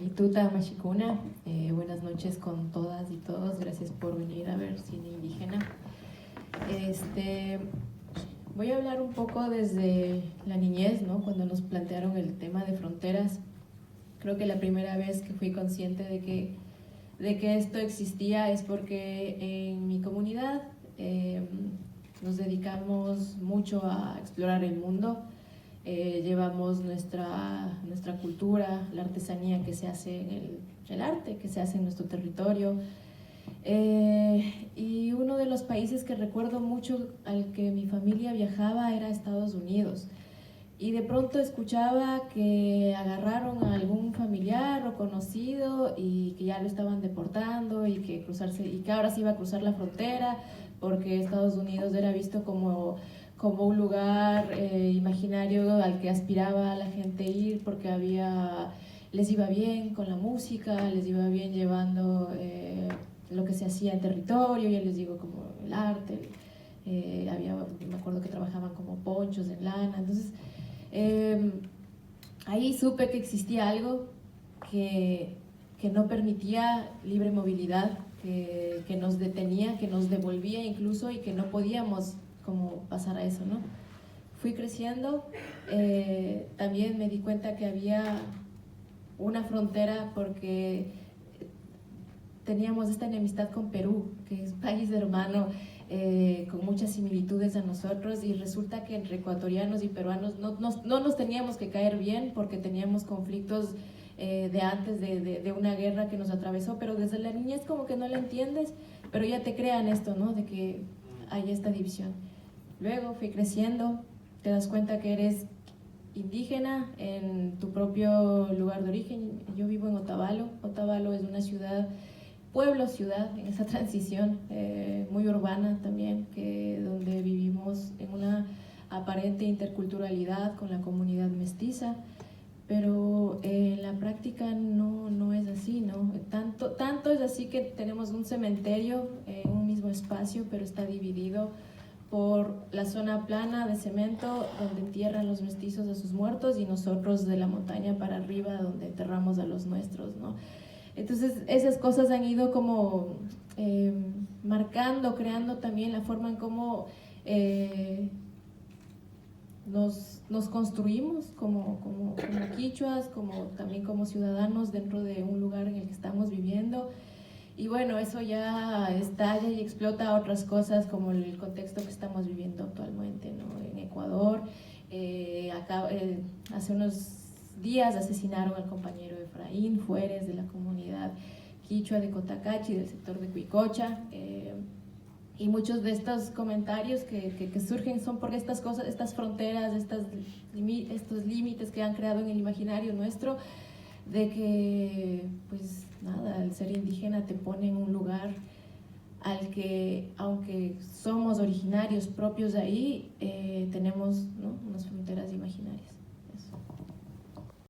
Ituta Mashikuna, buenas noches con todas y todos, gracias por venir a ver cine indígena. Voy a hablar un poco desde la niñez, ¿no? Cuando nos plantearon el tema de fronteras. Creo que la primera vez que fui consciente de que esto existía es porque en mi comunidad nos dedicamos mucho a explorar el mundo. Llevamos nuestra cultura, la artesanía que se hace en el arte, que se hace en nuestro territorio. Y uno de los países que recuerdo mucho al que mi familia viajaba era Estados Unidos. Y de pronto escuchaba que agarraron a algún familiar o conocido y que ya lo estaban deportando y que ahora se iba a cruzar la frontera porque Estados Unidos era visto como un lugar imaginario al que aspiraba la gente ir porque les iba bien con la música, les iba bien llevando lo que se hacía en territorio, ya les digo, como el arte. Me acuerdo que trabajaban como ponchos en lana. Entonces ahí supe que existía algo que no permitía libre movilidad, que nos detenía, que nos devolvía incluso, y que no podíamos como pasar a eso, ¿no? Fui creciendo, también me di cuenta que había una frontera porque teníamos esta enemistad con Perú, que es un país hermano, con muchas similitudes a nosotros, y resulta que entre ecuatorianos y peruanos no nos teníamos que caer bien porque teníamos conflictos de antes de una guerra que nos atravesó, pero desde la niñez como que no la entiendes, pero ya te crean esto, ¿no? De que hay esta división. Luego fui creciendo, te das cuenta que eres indígena en tu propio lugar de origen. Yo vivo en Otavalo. Otavalo es una ciudad, pueblo-ciudad, en esa transición muy urbana también, donde vivimos en una aparente interculturalidad con la comunidad mestiza, pero en la práctica no es así, ¿no? Tanto es así que tenemos un cementerio en un mismo espacio, pero está dividido por la zona plana de cemento donde entierran los mestizos a sus muertos, y nosotros de la montaña para arriba donde enterramos a los nuestros, ¿no? Entonces esas cosas han ido como marcando, creando también la forma en cómo nos construimos como quichuas, también como ciudadanos dentro de un lugar en el que estamos viviendo. Y bueno, eso ya estalla y explota a otras cosas, como el contexto que estamos viviendo actualmente, ¿no? En Ecuador, hace unos días asesinaron al compañero Efraín Fuérez, de la comunidad quichua de Cotacachi, del sector de Cuicocha. Y muchos de estos comentarios que surgen son por estas cosas, estas fronteras, estos límites que han creado en el imaginario nuestro, de que, pues nada, el ser indígena te pone en un lugar al que, aunque somos originarios propios de ahí, tenemos, ¿no?, unas fronteras imaginarias.